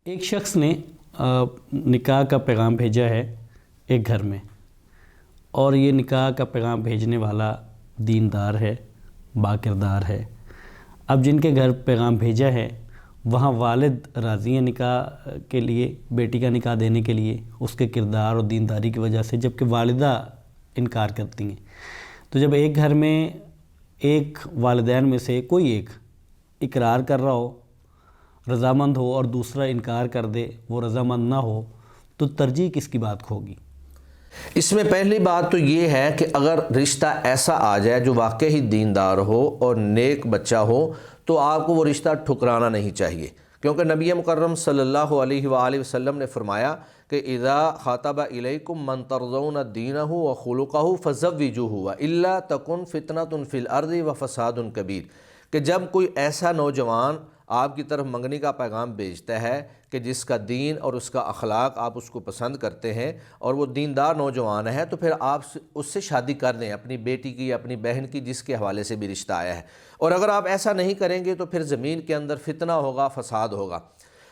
ایک شخص نے نکاح کا پیغام بھیجا ہے ایک گھر میں، اور یہ نکاح کا پیغام بھیجنے والا دیندار ہے، باکردار ہے۔ اب جن کے گھر پیغام بھیجا ہے وہاں والد راضی ہیں نکاح کے لیے، بیٹی کا نکاح دینے کے لیے اس کے کردار اور دینداری کی وجہ سے، جبکہ والدہ انکار کرتی ہیں۔ تو جب ایک گھر میں ایک والدین میں سے کوئی ایک اقرار کر رہا ہو، رضامند ہو، اور دوسرا انکار کر دے، وہ رضامند نہ ہو، تو ترجیح کس کی بات کو ہوگی؟ اس میں پہلی بات تو یہ ہے کہ اگر رشتہ ایسا آ جائے جو واقعی دیندار ہو اور نیک بچہ ہو تو آپ کو وہ رشتہ ٹھکرانا نہیں چاہیے، کیونکہ نبی مکرم صلی اللہ علیہ وآلہ وسلم نے فرمایا کہ اذا خاطب الیکم من ترضون دینہ وخلقہ فزوجوہ والا تکن فتنۃ فی الارض وفساد کبیر، کہ جب کوئی ایسا نوجوان آپ کی طرف منگنی کا پیغام بھیجتا ہے کہ جس کا دین اور اس کا اخلاق آپ اس کو پسند کرتے ہیں اور وہ دیندار نوجوان ہے، تو پھر آپ اس سے شادی کر دیں، اپنی بیٹی کی، اپنی بہن کی، جس کے حوالے سے بھی رشتہ آیا ہے۔ اور اگر آپ ایسا نہیں کریں گے تو پھر زمین کے اندر فتنہ ہوگا، فساد ہوگا۔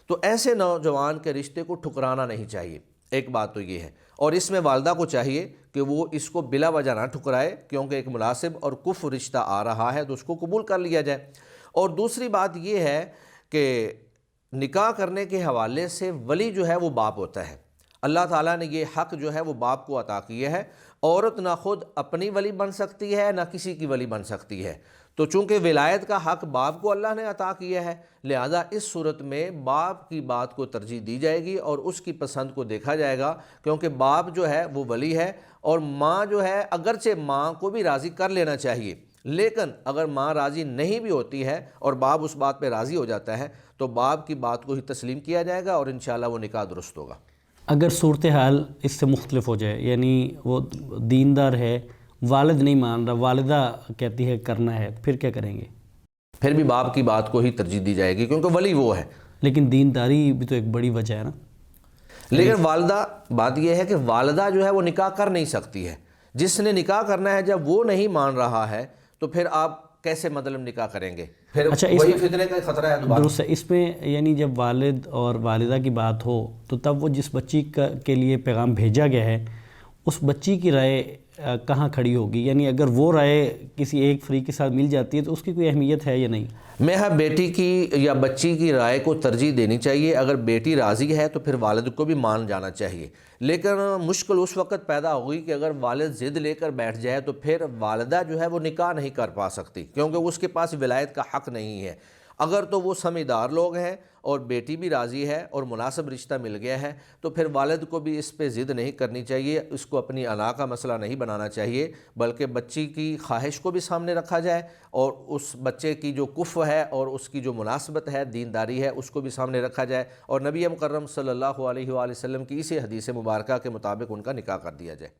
تو ایسے نوجوان کے رشتے کو ٹھکرانا نہیں چاہیے، ایک بات تو یہ ہے۔ اور اس میں والدہ کو چاہیے کہ وہ اس کو بلا وجہ نہ ٹھکرائے، کیونکہ ایک مناسب اور کفر رشتہ آ رہا ہے تو اس کو قبول کر لیا جائے۔ اور دوسری بات یہ ہے کہ نکاح کرنے کے حوالے سے ولی جو ہے وہ باپ ہوتا ہے۔ اللہ تعالیٰ نے یہ حق جو ہے وہ باپ کو عطا کیا ہے۔ عورت نہ خود اپنی ولی بن سکتی ہے، نہ کسی کی ولی بن سکتی ہے۔ تو چونکہ ولایت کا حق باپ کو اللہ نے عطا کیا ہے، لہذا اس صورت میں باپ کی بات کو ترجیح دی جائے گی اور اس کی پسند کو دیکھا جائے گا، کیونکہ باپ جو ہے وہ ولی ہے۔ اور ماں جو ہے، اگرچہ ماں کو بھی راضی کر لینا چاہیے، لیکن اگر ماں راضی نہیں بھی ہوتی ہے اور باپ اس بات پہ راضی ہو جاتا ہے تو باپ کی بات کو ہی تسلیم کیا جائے گا اور انشاءاللہ وہ نکاح درست ہوگا۔ اگر صورتحال اس سے مختلف ہو جائے، یعنی وہ دیندار ہے، والد نہیں مان رہا، والدہ کہتی ہے کرنا ہے، پھر کیا کریں گے؟ پھر بھی باپ کی بات کو ہی ترجیح دی جائے گی، کیونکہ ولی وہ ہے۔ لیکن دینداری بھی تو ایک بڑی وجہ ہے نا۔ لیکن والدہ، بات یہ ہے کہ والدہ جو ہے وہ نکاح کر نہیں سکتی ہے۔ جس نے نکاح کرنا ہے جب وہ نہیں مان رہا ہے تو پھر آپ کیسے مطلب نکاح کریں گے؟ پھر وہی فتنے کا خطرہ ہے دوبارہ۔ درست ہے۔ اس میں یعنی جب والد اور والدہ کی بات ہو تو تب وہ جس بچی کے لیے پیغام بھیجا گیا ہے اس بچی کی رائے کہاں کھڑی ہوگی؟ یعنی اگر وہ رائے کسی ایک فریق کے ساتھ مل جاتی ہے تو اس کی کوئی اہمیت ہے یا نہیں؟ بیٹی کی یا بچی کی رائے کو ترجیح دینی چاہیے۔ اگر بیٹی راضی ہے تو پھر والد کو بھی مان جانا چاہیے، لیکن مشکل اس وقت پیدا ہوگی کہ اگر والد ضد لے کر بیٹھ جائے تو پھر والدہ جو ہے وہ نکاح نہیں کر پا سکتی، کیونکہ اس کے پاس ولایت کا حق نہیں ہے۔ اگر تو وہ سمجھدار لوگ ہیں اور بیٹی بھی راضی ہے اور مناسب رشتہ مل گیا ہے تو پھر والد کو بھی اس پہ ضد نہیں کرنی چاہیے، اس کو اپنی انا کا مسئلہ نہیں بنانا چاہیے، بلکہ بچی کی خواہش کو بھی سامنے رکھا جائے اور اس بچے کی جو کفو ہے اور اس کی جو مناسبت ہے، دینداری ہے، اس کو بھی سامنے رکھا جائے، اور نبی مکرم صلی اللہ علیہ وآلہ وسلم کی اسی حدیث مبارکہ کے مطابق ان کا نکاح کر دیا جائے۔